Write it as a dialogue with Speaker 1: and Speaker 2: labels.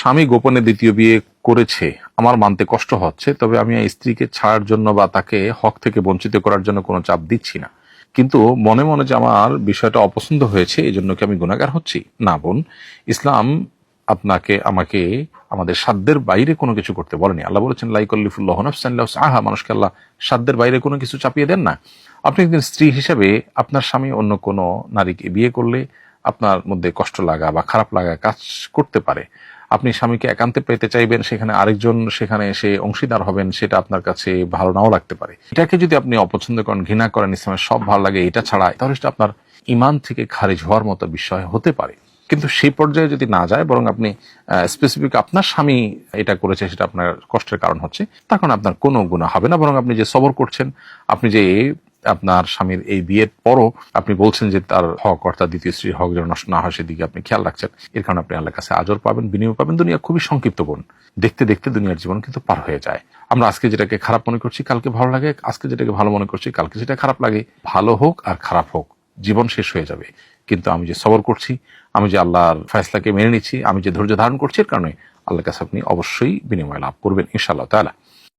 Speaker 1: স্বামী গোপনে দ্বিতীয় বিয়ে করেছে, আমার মানতে কষ্ট হচ্ছে, তবে আমি এই স্ত্রীকে ছাড়ার জন্য বা তাকে হক থেকে বঞ্চিত করার জন্য কোনো চাপ দিচ্ছি না, কিন্তু মনে মনে যে আমার বিষয়টা অপছন্দ হয়েছে এই জন্য কি আমি গুনাহগার হচ্ছি? না বোন, ইসলাম আপনাকে আমাকে আমাদের সাধ্যের বাইরে কোনো কিছু করতে বলেনি। আল্লাহ বলেছেন লা ইউকাল্লিফুল্লাহু নাফসান ইল্লা উসআহা, মানুষকে আল্লাহ সাধ্যের বাইরে কোনো কিছু চাপিয়ে দেন না। আপনি একজন স্ত্রী হিসেবে আপনার স্বামী অন্য কোনো নারীকে বিয়ে করলে আপনার মধ্যে কষ্ট লাগা বা খারাপ লাগা কাজ করতে পারে। আপনি স্বামীকে একান্তে পেতে চাইবেন, সেখানে আরেকজন সেখানে এসে অংশীদার হবেন, সেটা আপনার কাছে ভালো নাও লাগতে পারে। এটাকে যদি আপনি অপছন্দ করেন, ঘৃণা করেন, ইসলামের সব ভালো লাগে এটা ছাড়া, তাহলে সেটা আপনার ইমান থেকে খারিজ হওয়ার মতো বিষয় হতে পারে। কিন্তু সেই পর্যায়ে যদি না যায়, বরং আপনি স্পেসিফিক আপনার স্বামী এটা করেছে সেটা আপনার কষ্টের কারণ হচ্ছে, তখন আপনার কোনো গুনাহ হবে না। বরং আপনি যে সবর করছেন, আপনি যে আপনার স্বামীর এই বিয়ের পরও আপনি বলছেন যে তার হক অর্থাৎ দ্বিতীয় স্ত্রীর হক যেন নষ্ট না হয় সেদিকে আপনি খেয়াল রাখছেন, এর কারণে আপনি আল্লাহর কাছে আজর পাবেন, বিনিময় পাবেন। দুনিয়া খুবই সংক্ষিপ্ত বোন, দেখতে দেখতে দুনিয়ার জীবন কিন্তু পার হয়ে যায়। আমরা আজকে যেটাকে খারাপ মনে করছি কালকে ভালো লাগে, আজকে যেটাকে ভালো মনে করছি কালকে সেটা খারাপ লাগে। ভালো হোক আর খারাপ হোক, জীবন শেষ হয়ে যাবে, কিন্তু আমি যে সবর করছি, আমি যে আল্লাহর ফয়সালাকে মেনে নিচ্ছি, আমি যে ধৈর্য ধারণ করছি, এর কারণে আল্লাহর কাছে আপনি অবশ্যই বিনিময় লাভ করবেন ইনশাআল্লাহ তাআলা।